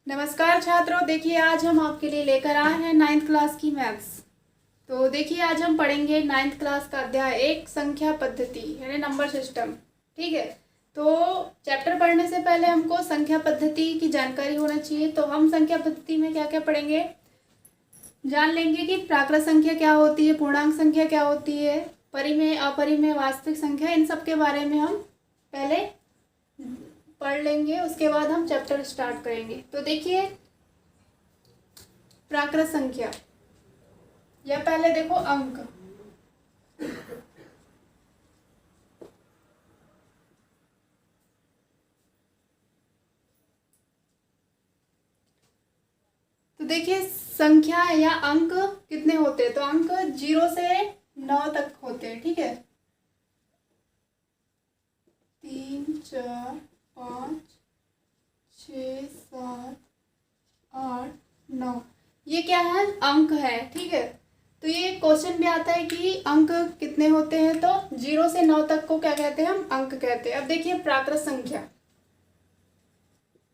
नमस्कार छात्रों, देखिए आज हम आपके लिए लेकर आए हैं 9th क्लास की मैथ्स। तो देखिए आज हम पढ़ेंगे 9th क्लास का अध्याय 1 संख्या पद्धति यानी नंबर सिस्टम। ठीक है, तो चैप्टर पढ़ने से पहले हमको संख्या पद्धति की जानकारी होना चाहिए। तो हम संख्या पद्धति में क्या क्या पढ़ेंगे, जान लेंगे कि प्राकृत संख्या क्या होती है, पूर्णांक संख्या क्या होती है, परिमेय अपरिमेय वास्तविक संख्या, इन सब के बारे में हम पहले पढ़ लेंगे। उसके बाद हम चैप्टर स्टार्ट करेंगे। तो देखिए प्राकृत संख्या, या पहले देखो अंक। तो देखिए संख्या या अंक कितने होते हैं, तो अंक 0 से 9 तक होते हैं। ठीक है, 3 4 5 6 7 8 9, ये क्या है, अंक है। ठीक है, तो ये क्वेश्चन भी आता है कि अंक कितने होते हैं, तो 0 से 9 तक को क्या कहते हैं, हम अंक कहते हैं। अब देखिए प्राकृत संख्या,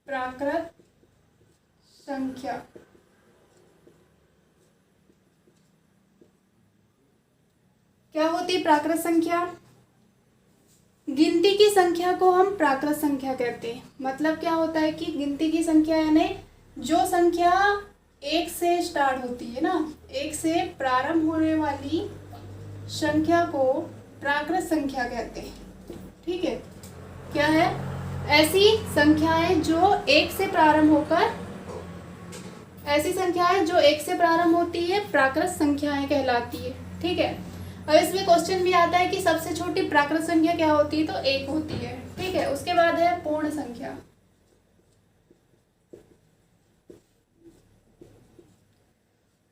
प्राकृत संख्या क्या होती है, प्राकृत संख्या गिनती की संख्या को हम प्राकृत संख्या कहते हैं। मतलब क्या होता है कि गिनती की संख्या यानी जो संख्या 1 से स्टार्ट होती है ना, 1 से प्रारंभ होने वाली संख्या को प्राकृत संख्या कहते हैं। ठीक है, क्या है, ऐसी संख्याएं जो 1 से प्रारंभ होकर, ऐसी संख्याएं जो 1 से प्रारंभ होती है प्राकृत संख्याएं कहलाती है। ठीक है, अब इसमें क्वेश्चन भी आता है कि सबसे छोटी प्राकृत संख्या क्या होती है, तो 1 होती है। ठीक है, उसके बाद है पूर्ण संख्या।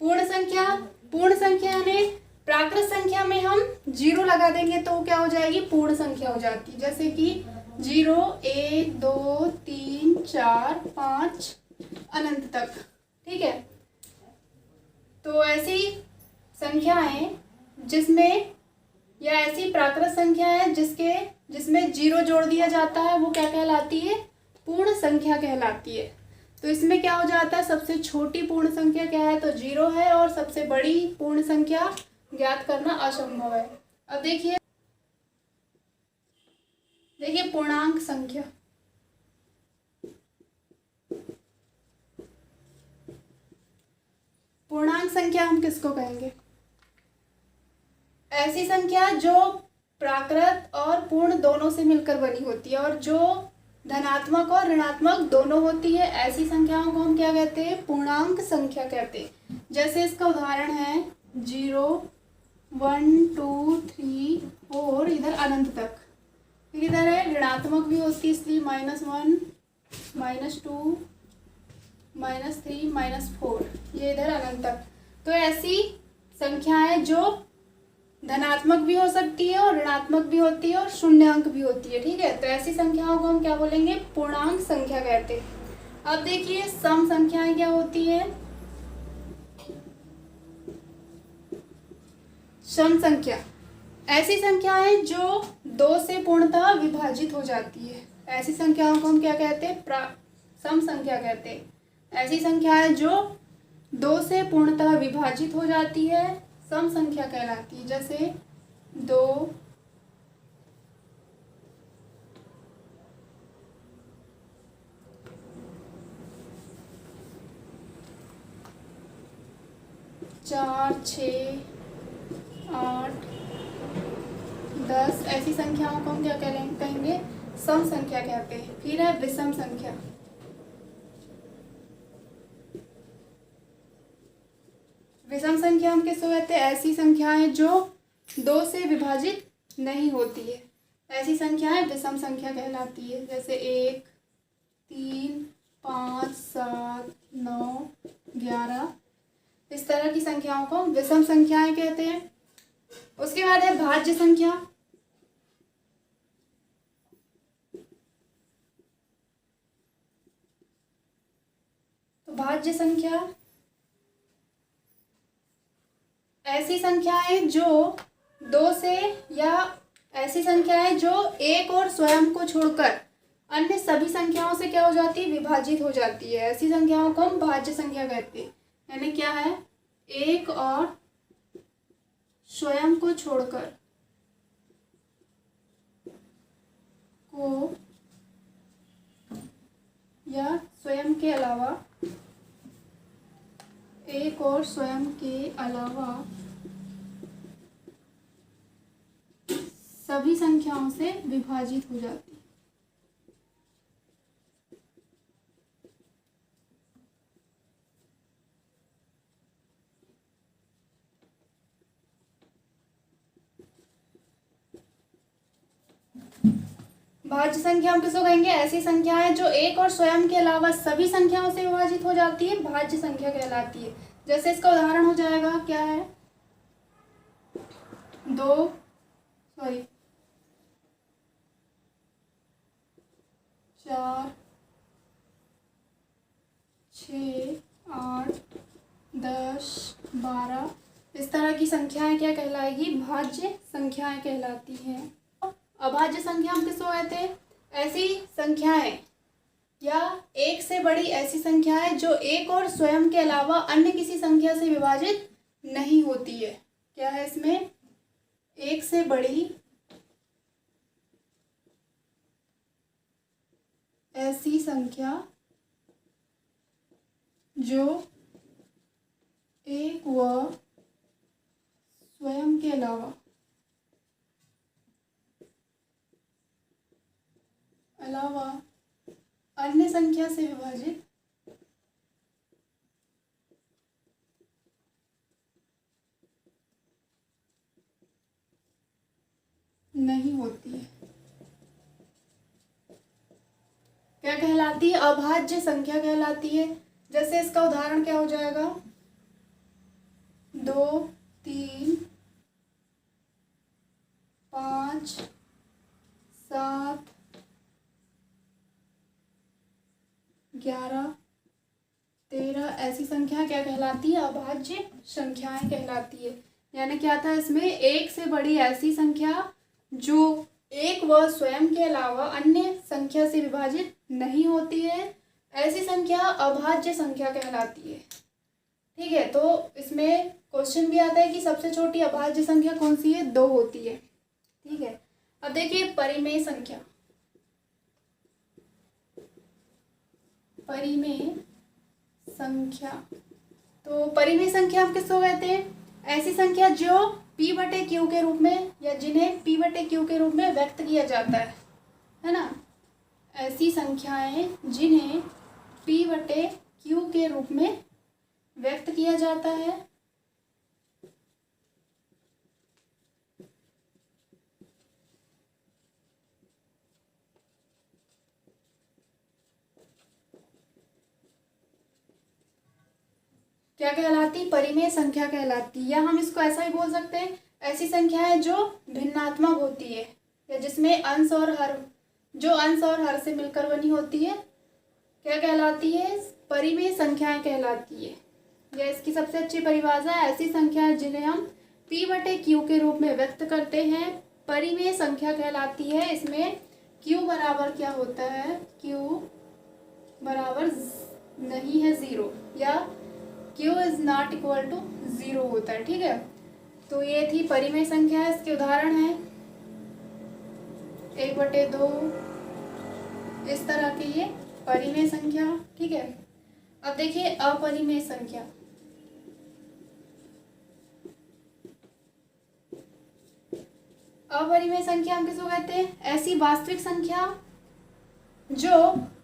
पूर्ण संख्या यानी प्राकृत संख्या में हम 0 लगा देंगे तो क्या हो जाएगी, पूर्ण संख्या हो जाती है। जैसे कि 0 1 2 3 4 5 अनंत तक। ठीक है, तो ऐसी संख्याएं जिसमें, या ऐसी प्राकृत संख्या है जिसमें 0 जोड़ दिया जाता है, वो क्या कहलाती है, पूर्ण संख्या कहलाती है। तो इसमें क्या हो जाता है, सबसे छोटी पूर्ण संख्या क्या है, तो 0 है, और सबसे बड़ी पूर्ण संख्या ज्ञात करना असंभव है। अब देखिए पूर्णांक संख्या। पूर्णांक संख्या हम किसको कहेंगे, ऐसी संख्या जो प्राकृत और पूर्ण दोनों से मिलकर बनी होती है, और जो धनात्मक और ऋणात्मक दोनों होती है, ऐसी संख्याओं को हम क्या कहते हैं, पूर्णांक संख्या कहते हैं। जैसे इसका उदाहरण है 0 1 2 3 4, इधर अनंत तक। फिर इधर है ऋणात्मक भी होती है, इसलिए -1 -2 -3 -4, ये इधर अनंत तक। तो ऐसी संख्याएं जो धनात्मक भी हो सकती है और ऋणात्मक भी होती है और शून्य अंक भी होती है। ठीक है, तो ऐसी संख्याओं को हम क्या बोलेंगे, पूर्णांक संख्या कहते हैं। अब देखिए सम संख्याएं क्या होती है, सम संख्या ऐसी संख्याएं जो 2 से पूर्णतः विभाजित हो जाती है, ऐसी संख्याओं को हम क्या कहते हैं, सम संख्या कहते हैं। ऐसी संख्याएं जो 2 से पूर्णतः विभाजित हो जाती है सम संख्या कहलाती है। जैसे 2 4 6 8 10, ऐसी संख्याओं को हम क्या कहेंगे, सम संख्या कहते हैं। फिर है विषम संख्या। विषम संख्या हम किसको कहते हैं, ऐसी संख्याएं जो 2 से विभाजित नहीं होती है, ऐसी संख्याएं विषम संख्या कहलाती है। जैसे 1 3 5 7 9 11, इस तरह की संख्याओं को विषम संख्याएं कहते हैं। उसके बाद है भाज्य संख्या। तो भाज्य संख्या ऐसी संख्याएं जो 2 से, या ऐसी संख्याएं जो 1 और स्वयं को छोड़कर अन्य सभी संख्याओं से क्या हो जाती है, विभाजित हो जाती है। ऐसी संख्याओं को हम भाज्य संख्या कहते हैं। यानी क्या है, एक और स्वयं को छोड़कर को या स्वयं के अलावा, एक और स्वयं के अलावा सभी संख्याओं से विभाजित हो जाती है। भाज्य संख्या हम किसको कहेंगे, ऐसी संख्याएं जो एक और स्वयं के अलावा सभी संख्याओं से विभाजित हो जाती है, भाज्य संख्या कहलाती है। जैसे इसका उदाहरण हो जाएगा, क्या है, 4, 6, 8, 10, 12 इस तरह की संख्याएं क्या कहलाएगी, भाज्य संख्याएं कहलाती हैं। अभाज्य संख्या हम किसको कहते हैं, ऐसी संख्याएं या एक से बड़ी ऐसी संख्याएं जो एक और स्वयं के अलावा अन्य किसी संख्या से विभाजित नहीं होती है। क्या है इसमें, एक से बड़ी ऐसी संख्या जो एक व स्वयं के अलावा अन्य संख्या से विभाजित नहीं होती है, क्या कहलाती है, अभाज्य संख्या कहलाती है। जैसे इसका उदाहरण क्या हो जाएगा, 2, 3, 5, 7, 11, 13 ऐसी संख्या क्या कहलाती है, अभाज्य संख्याएं कहलाती है। यानी क्या था इसमें, एक से बड़ी ऐसी संख्या जो एक व स्वयं के अलावा अन्य संख्या से विभाजित नहीं होती है, ऐसी संख्या अभाज्य संख्या कहलाती है। ठीक है, तो इसमें क्वेश्चन भी आता है कि सबसे छोटी अभाज्य संख्या कौन सी है, 2 होती है। ठीक है, अब देखिए परिमेय संख्या। परिमेय संख्या, तो परिमेय संख्या हम किसको कहते हैं, ऐसी संख्या जो P/Q के रूप में या जिन्हें P/Q के रूप में व्यक्त किया जाता है ना, ऐसी संख्याएं जिन्हें P/Q के रूप में व्यक्त किया जाता है, क्या कहलाती, परिमेय संख्या कहलाती। या हम इसको ऐसा ही बोल सकते हैं, ऐसी संख्याएं जो भिन्नात्मक होती है या जिसमें अंश और हर, जो अंश और हर से मिलकर बनी होती है, क्या कहलाती है, परिमेय संख्याएं कहलाती है। या इसकी सबसे अच्छी परिभाषा है, ऐसी संख्याएं जिन्हें हम P/Q के रूप में व्यक्त करते हैं, परिमेय संख्या कहलाती है। इसमें Q बराबर क्या होता है, Q बराबर नहीं है 0 या Q is not equal to 0 होता है। ठीक है, तो ये थी परिमेय संख्या है। इसके उदाहरण है 1/2 इस तरह की ये परिमेय संख्या। ठीक है, अब देखिए अपरिमेय संख्या। अपरिमेय संख्या हम किसको कहते हैं, ऐसी वास्तविक संख्या जो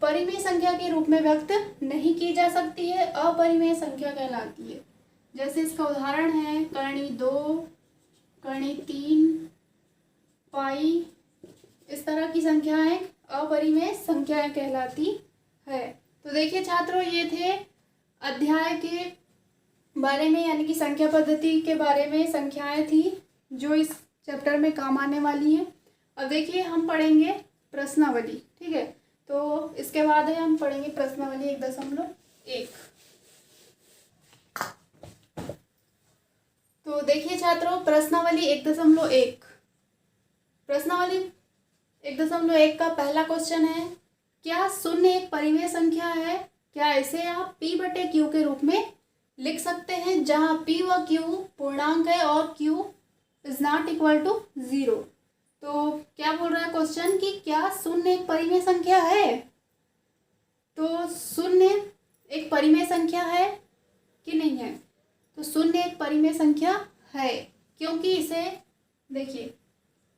परिमेय संख्या के रूप में व्यक्त नहीं की जा सकती है, अपरिमेय संख्या कहलाती है। जैसे इसका उदाहरण है करणी 2, करणी 3, पाई इस तरह की संख्याएं अपरिमेय संख्याएं कहलाती है। तो देखिए छात्रों, ये थे अध्याय के बारे में, यानी कि संख्या पद्धति के बारे में संख्याएं थी जो इस चैप्टर में काम आने वाली हैं। अब देखिए हम पढ़ेंगे प्रश्नावली। ठीक है, तो इसके बाद है हम पढ़ेंगे प्रश्नावली 1.1। तो देखिए छात्रों, प्रश्नावली 1.1, प्रश्नावली 1.1 का पहला क्वेश्चन है क्या शून्य एक परिमेय संख्या है? क्या इसे आप p बटे q के रूप में लिख सकते हैं, जहां p व q पूर्णांक है और q is not equal to 0। तो क्या बोल रहा है क्वेश्चन कि क्या शून्य एक परिमेय संख्या है? तो शून्य एक परिमेय संख्या है कि नहीं है? तो शून्य एक परिमेय संख्या है, क्योंकि इसे देखिए,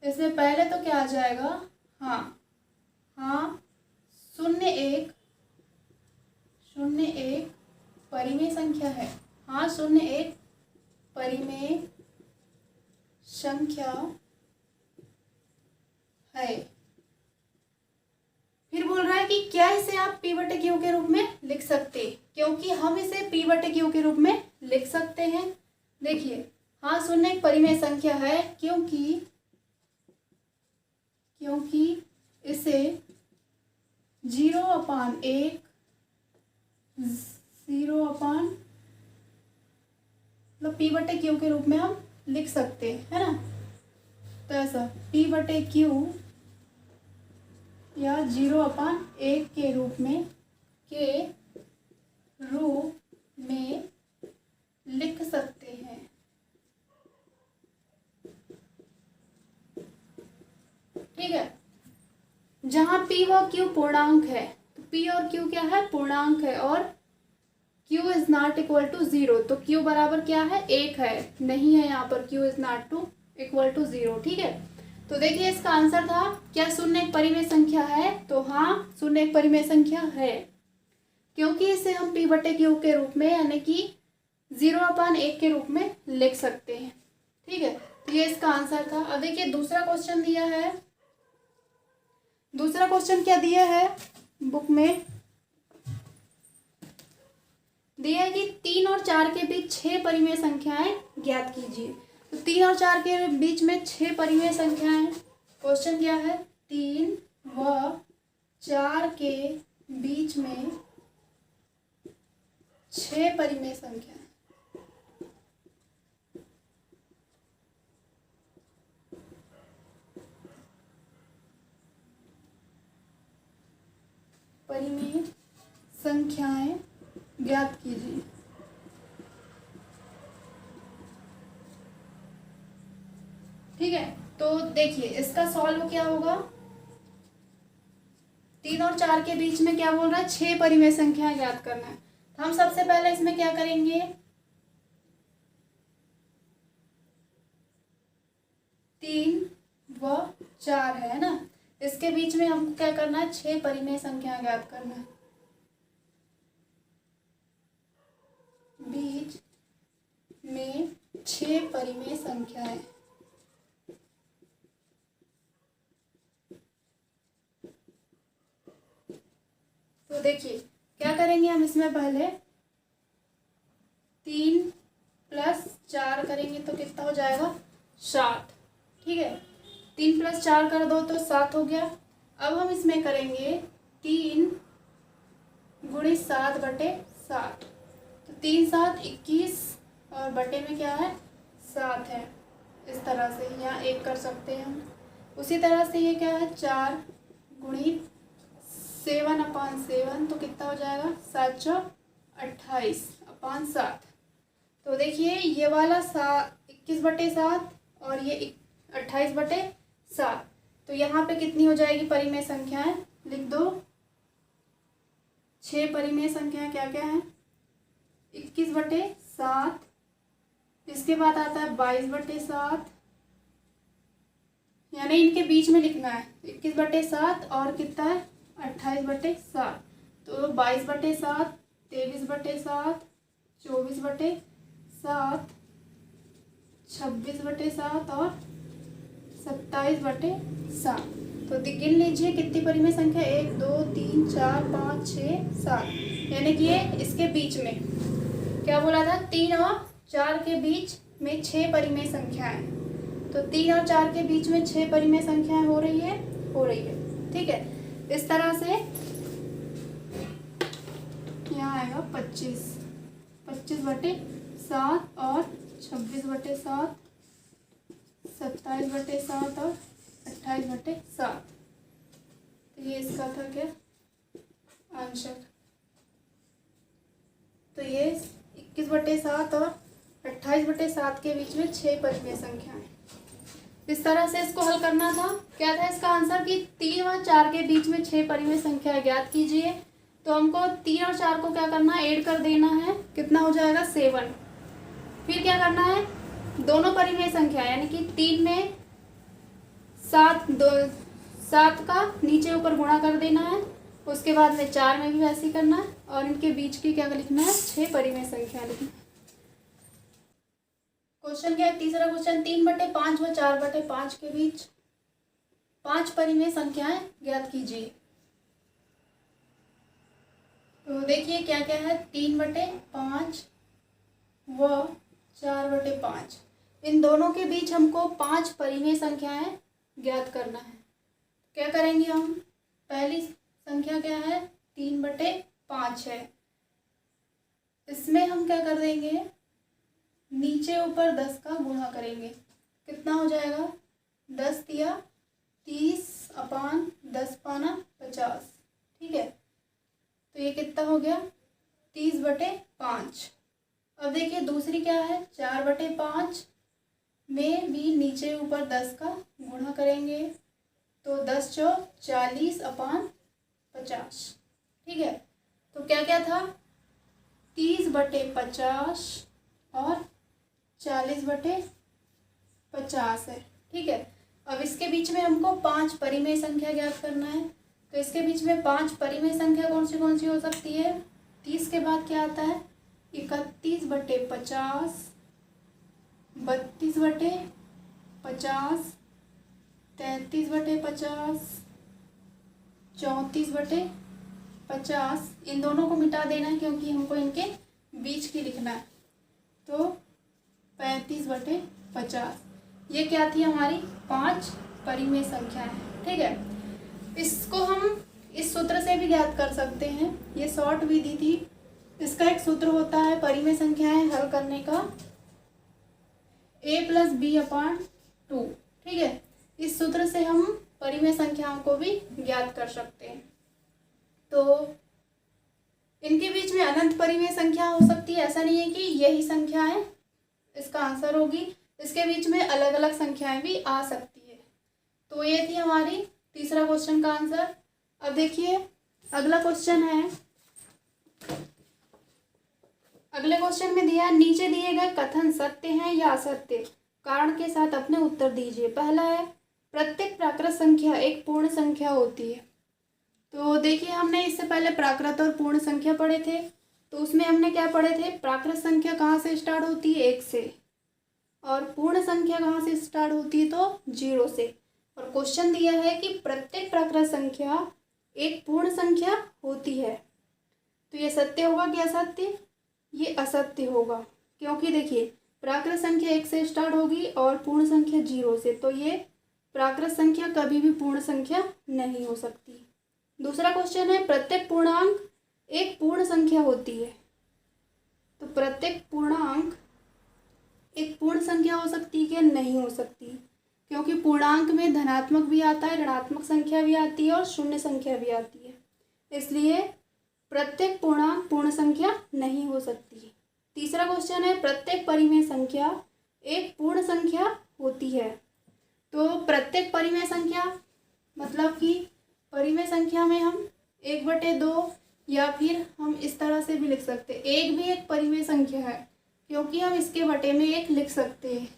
इसमें पहले तो क्या आ जाएगा, हाँ शून्य एक परिमेय संख्या है। हाँ शून्य एक परिमेय संख्या है। फिर बोल रहा है कि क्या इसे आप p बटे q के रूप में लिख सकते, क्योंकि हम इसे p बटे q के रूप में लिख सकते हैं। देखिए, हाँ शून्य एक परिमेय संख्या है, क्योंकि इसे 0/1 मतलब p बटे q के रूप में हम लिख सकते हैं, है ना। तो ऐसा p बटे q या 0/1 के रूप में लिख सकते हैं। ठीक है, जहां p व q पूर्णांक है, तो p और q क्या है, पूर्णांक है, और q is not equal to 0। तो q बराबर क्या है, 1 है, नहीं है यहाँ पर q is not equal to 0। ठीक है, तो देखिए इसका आंसर था क्या शून्य एक परिमेय संख्या है? तो हाँ शून्य एक परिमेय संख्या है, क्योंकि इसे हम p बटे q के रूप में यानी कि 0/1 के रूप में लिख सकते हैं। ठीक है, तो ये इसका आंसर था। अब देखिए दूसरा क्वेश्चन दिया है। दूसरा क्वेश्चन क्या दिया है बुक में, दिया है कि 3 और 4 के बीच 6 परिमेय संख्याएं ज्ञात कीजिए। तो 3 और 4 के बीच में 6 परिमेय संख्याएं, क्वेश्चन क्या है, 3 व 4 के बीच में 6 परिमेय संख्याएं। परिमेय संख्याएं ज्ञात कीजिए। ठीक है, तो देखिए इसका सॉल्व क्या होगा, 3 और 4 के बीच में क्या बोल रहा है, 6 परिमेय संख्याएं ज्ञात करना है। तो हम सबसे पहले इसमें क्या करेंगे, 3 व 4 है ना, इसके बीच में हमको क्या करना है, 6 परिमेय संख्या ज्ञात करना है। बीच में 6 परिमेय संख्याएं, तो देखिए क्या करेंगे हम इसमें, पहले 3 + 4 करेंगे तो कितना हो जाएगा, 7। ठीक है, 3 + 4 कर दो तो 7 हो गया। अब हम इसमें करेंगे 3 × 7 बटे 7, तो 3 × 7 = 21 और बटे में क्या है, 7 है। इस तरह से यहाँ 1 कर सकते हैं हम। उसी तरह से ये क्या है, 4 × 7/7 तो कितना हो जाएगा, 728/7। तो देखिए ये वाला 21/7 और ये 28/7, तो यहाँ पे कितनी हो जाएगी परिमेय संख्याएं, लिख दो। 6 परिमेय संख्याएं क्या क्या है, 21/7, इसके बाद आता है 22/7, यानी इनके बीच में लिखना है 21/7 और कितना है 28/7। तो 22/7, 23/7, 24/7, 26/7 और 27/7। तो गिन लीजिए कितनी परिमेय संख्या, 1 2 3 4 5 6 7, यानी कि ये इसके बीच में क्या बोला था, 3 और 4 के बीच में 6 परिमेय संख्याएं। तो 3 और 4 के बीच में 6 परिमेय संख्याएं हो रही है। ठीक है, इस तरह से यहाँ आएगा 25/7 और 26/7, 27/7 और 28/7। तो ये इसका था क्या अंशक। तो ये 21/7 और 28/7 के बीच में 6 परिमेय संख्याएं। इस तरह से इसको हल करना था। क्या था इसका आंसर कि 3 और 4 के बीच में 6 परिमेय संख्या ज्ञात कीजिए। तो हमको 3 और 4 को क्या करना है, ऐड कर देना है। कितना हो जाएगा, 7। फिर क्या करना है, दोनों परिमेय संख्या यानी कि 3 में 7 का नीचे ऊपर गुणा कर देना है। उसके बाद में 4 में भी वैसे ही करना है और इनके बीच की क्या लिखना है, 6 परिमेय संख्या लिखना है। क्वेश्चन क्या है, तीसरा क्वेश्चन, 3/5 व 4/5 के बीच 5 परिमेय संख्याएं ज्ञात कीजिए। तो देखिए क्या क्या है, 3/5 व 4/5, इन दोनों के बीच हमको 5 परिमेय संख्याएं ज्ञात करना है। क्या करेंगे हम, पहली संख्या क्या है, 3/5 है। इसमें हम क्या कर देंगे, नीचे ऊपर 10 का गुणा करेंगे। कितना हो जाएगा, 10 दिया 30/10 पाना 50। ठीक है, तो ये कितना हो गया, 30/5। अब देखिए दूसरी क्या है, 4/5 में भी नीचे ऊपर 10 का गुणा करेंगे। तो 10 चौक 40/50। ठीक है, तो क्या क्या था, 30/50 और 40/50 है। ठीक है, अब इसके बीच में हमको 5 परिमेय संख्या ज्ञात करना है। तो इसके बीच में 5 परिमेय संख्या कौन सी हो सकती है, 30 के बाद क्या आता है, 31/50, 32/50, 33/50, 34/50। इन दोनों को मिटा देना है क्योंकि हमको इनके बीच की लिखना है। तो 35/50, ये क्या थी, हमारी 5 परिमेय संख्याएं। ठीक है, इसको हम इस सूत्र से भी ज्ञात कर सकते हैं, ये शॉर्ट विधि थी। इसका एक सूत्र होता है परिमेय संख्याएं हल करने का, a + b/2। ठीक है, इस सूत्र से हम परिमेय संख्याओं को भी ज्ञात कर सकते हैं। तो इनके बीच में अनंत परिमेय संख्या हो सकती है, ऐसा नहीं है कि यही संख्याएं इसका आंसर होगी। इसके बीच में अलग अलग संख्याएं भी आ सकती है। तो ये थी हमारी तीसरा क्वेश्चन का आंसर। अब देखिए अगला क्वेश्चन है, अगले क्वेश्चन में दिया है, नीचे दिए गए कथन सत्य हैं या असत्य, कारण के साथ अपने उत्तर दीजिए। पहला है, प्रत्येक प्राकृत संख्या एक पूर्ण संख्या होती है। तो देखिए हमने इससे पहले प्राकृत और पूर्ण संख्या पढ़े थे। तो उसमें हमने क्या पढ़े थे, प्राकृत संख्या कहाँ से स्टार्ट होती है, 1 से, और पूर्ण संख्या कहाँ से स्टार्ट होती है, तो 0 से। और क्वेश्चन दिया है कि प्रत्येक प्राकृत संख्या एक पूर्ण संख्या होती है। तो ये सत्य होगा कि असत्य, ये असत्य होगा, क्योंकि देखिए प्राकृत संख्या 1 से स्टार्ट होगी और पूर्ण संख्या 0 से, तो ये प्राकृत संख्या कभी भी पूर्ण संख्या नहीं हो सकती। दूसरा क्वेश्चन है, प्रत्येक पूर्णांक एक पूर्ण संख्या होती है। तो प्रत्येक पूर्णांक एक पूर्ण संख्या हो सकती है कि नहीं हो सकती, क्योंकि पूर्णांक में धनात्मक भी आता है, ऋणात्मक संख्या भी आती है और शून्य संख्या भी आती है। इसलिए प्रत्येक पूर्णांक पूर्ण संख्या नहीं हो सकती। तीसरा क्वेश्चन है, प्रत्येक परिमेय संख्या एक पूर्ण संख्या होती है। तो प्रत्येक परिमेय संख्या मतलब कि परिमेय संख्या में हम 1/2 या फिर हम इस तरह से भी लिख सकते हैं, 1 भी एक परिमेय संख्या है क्योंकि हम इसके बटे में 1 लिख सकते हैं।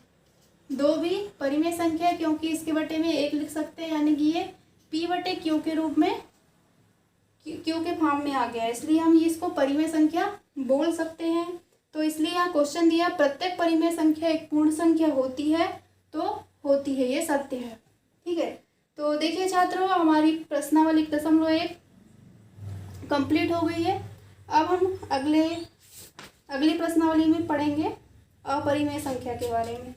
2 भी परिमेय संख्या है क्योंकि इसके बटे में 1 लिख सकते हैं, यानी कि ये p/q के रूप में क्यू के फॉर्म में आ गया है, इसलिए हम इसको परिमेय संख्या बोल सकते हैं। तो इसलिए यहाँ क्वेश्चन दिया, प्रत्येक परिमेय संख्या एक पूर्ण संख्या होती है, तो होती है, ये सत्य है। ठीक है, तो देखिए छात्रों, हमारी प्रश्नावली 1.1 कंप्लीट हो गई है। अब हम अगली प्रश्नावली में पढ़ेंगे अपरिमेय संख्या के बारे में।